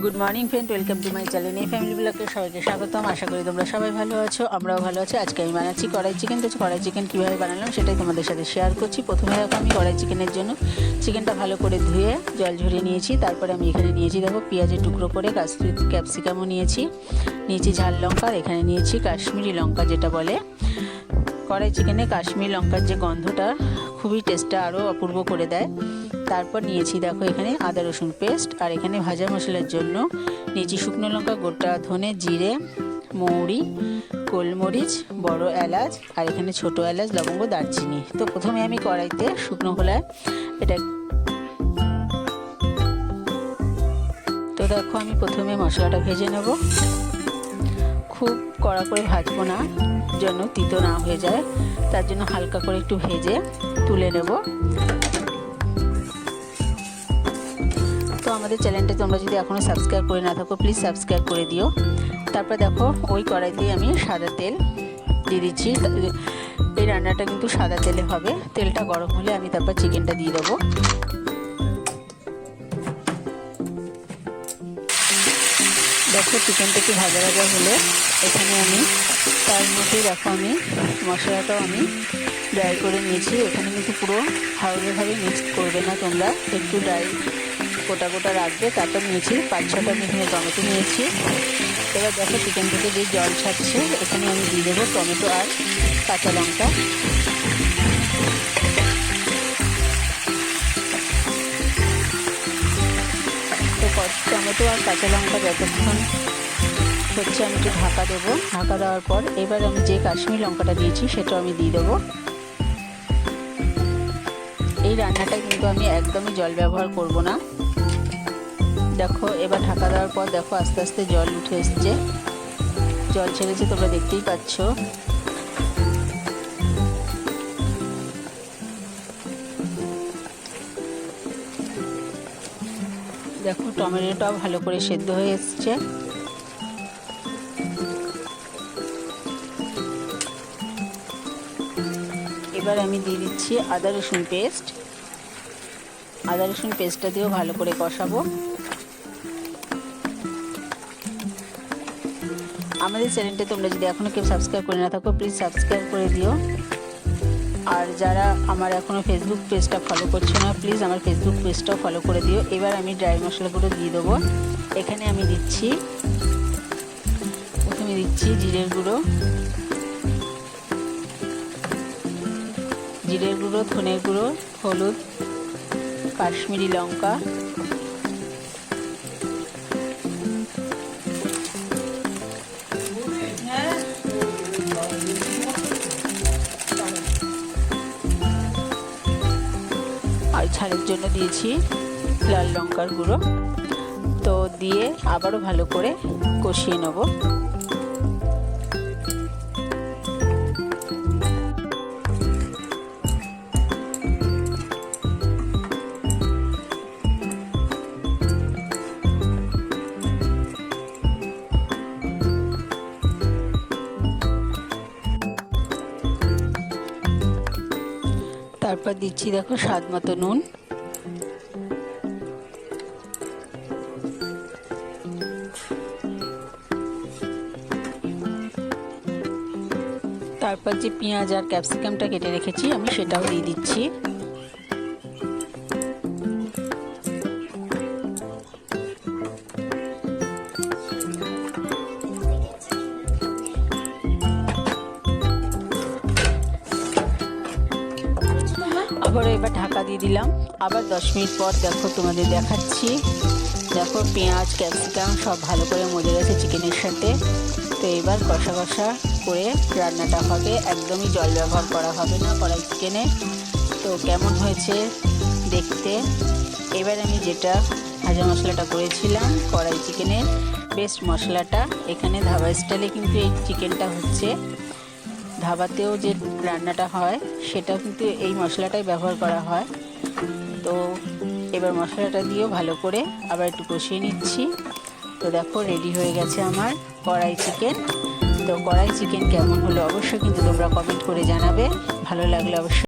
Good morning friend, welcome to my channel. এই family ব্লগে সবাইকে স্বাগতম। আশা করি তোমরা সবাই ভালো আছো, আমরাও ভালো আছি। আজকে আমি বানাচ্ছি কড়াই চিকেন। তো কড়াই চিকেন কীভাবে বানালাম সেটাই তোমাদের সাথে শেয়ার করছি। প্রথমে দেখো আমি কড়াই চিকেনের জন্য চিকেনটা ভালো করে ধুয়ে জল ঝরিয়ে নিয়েছি। তারপরে আমি এখানে নিয়েছি দেখো পেঁয়াজের টুকরো করে, কাশ্মীরি ক্যাপসিকামও নিয়েছি ঝাল লঙ্কা, আর এখানে নিয়েছি কাশ্মীরি লঙ্কা যেটা বলে। কড়াই চিকেনে কাশ্মীরি লঙ্কার যে গন্ধটা খুবই টেস্টটা আরও অপূর্ব করে দেয়। তারপর নিয়েছি দেখো এখানে আদা রসুন পেস্ট, আর এখানে ভাজা মশলার জন্য নিয়েছি শুকনো লঙ্কা, গোটা ধনে, জিরে, মৌরি, গোলমরিচ, বড় এলাচ, আর এখানে ছোট এলাচ, লবঙ্গ, দারচিনি। তো প্রথমে আমি কড়াইতে শুকনো খোলায় এটা তো দেখো আমি প্রথমে মশলাটা ভেজে নেব। খুব কড়া করে ভাজবো না, যেন তিতো না হয়ে যায়, তার জন্য হালকা করে একটু ভেজে তুলে নেব। তো আমাদের চ্যানেলটা তোমরা যদি এখনও সাবস্ক্রাইব করে না থাকো প্লিজ সাবস্ক্রাইব করে দিও। তারপর দেখো ওই কড়াইতেই আমি সাদা তেল দিয়ে দিচ্ছি। এই রান্নাটা কিন্তু সাদা তেলে হবে। তেলটা গরম হলে আমি তারপর চিকেনটা দিয়ে দেবো। দেখো চিকেনটা একটু ভাজা ভাজা হলে এখানে আমি তার মধ্যে দেখো আমি মশলাটাও আমি ড্রাই করে নিয়েছি। এখানে কিন্তু পুরো হালকাভাবে মিক্স করবে না তোমরা, একটু ড্রাই গোটা গোটা রাখবে। তারপর নিয়েছি 5-6টা আমি এখানে টমেটো নিয়েছি। এবার দেখো চিকেন থেকে যে জল ছাড়ছে এখানে আমি দিয়ে দেবো টমেটো আর কাঁচা লঙ্কা। তো টমেটো আর কাঁচা লঙ্কা যতক্ষণ হচ্ছে আমি একটু ঢাকা দেবো। ঢাকা দেওয়ার পর এবার আমি যে কাশ্মীরি লঙ্কাটা দিয়েছি সেটাও আমি দিয়ে দেবো। এই রান্নাটায় কিন্তু আমি একদমই জল ব্যবহার করব না। দেখো এবার ঢাকা দেওয়ার পর দেখো আস্তে আস্তে জল উঠে এসছে, জল ছেড়েছে, তোমরা দেখতেই পাচ্ছ। দেখো টমেটোটাও ভালো করে সেদ্ধ হয়ে এসছে। এবার আমি দিয়ে দিচ্ছি আদা রসুন পেস্ট। আদা রসুন পেস্টটা দিয়েও ভালো করে কষাবো। আমাদের চ্যানেলটা তোমরা যদি এখনও কেউ সাবস্ক্রাইব করে না থাকো প্লিজ সাবস্ক্রাইব করে দিও। আর যারা আমার এখনও ফেসবুক পেজটা ফলো করছো না প্লিজ আমার ফেসবুক পেজটাও ফলো করে দিও। এবার আমি ড্রাই মশলাগুলো দিয়ে দেবো। এখানে আমি প্রথমে দিচ্ছি জিরের গুঁড়ো, ধনের গুঁড়ো, হলুদ, কাশ্মীরি লঙ্কা, আর ঝালের জন্য দিয়েছি লাল লঙ্কার গুঁড়ো। তো দিয়ে আবারও ভালো করে কষিয়ে নেব। তারপর দিচ্ছি দেখো স্বাদ মতো নুন। তারপর যে পেঁয়াজ আর ক্যাপসিকামটা কেটে রেখেছি আমি সেটাও দিয়ে দিচ্ছি। আবার এবার ঢাকা দিয়ে দিলাম। আবার 10 মিনিট পর দেখো তোমাদের দেখাচ্ছি। দেখো পেঁয়াজ ক্যাপসিকাম সব ভালো করে মজে গেছে চিকেনের সাথে। তো এবার কষা কষা করে রান্নাটা হবে, একদমই জল ব্যবহার করা হবে না কড়াই চিকেনে। তো কেমন হয়েছে দেখতে। এবার আমি যেটা ভাজা মশলাটা করেছিলাম কড়াই চিকেনের বেস্ট মশলাটা, এখানে ধাবা স্টাইলে কিন্তু এই চিকেনটা হচ্ছে, ধাবাতেও যে রান্নাটা হয় সেটাও কিন্তু এই মশলাটাই ব্যবহার করা হয়। তো এবার মশলাটা দিয়েও ভালো করে আবার একটু কষিয়ে নিচ্ছি। তো দেখো রেডি হয়ে গেছে আমার কড়াই চিকেন। তো কড়াই চিকেন কেমন হলো অবশ্যই কিন্তু তোমরা কমেন্ট করে জানাবে। ভালো লাগলে অবশ্যই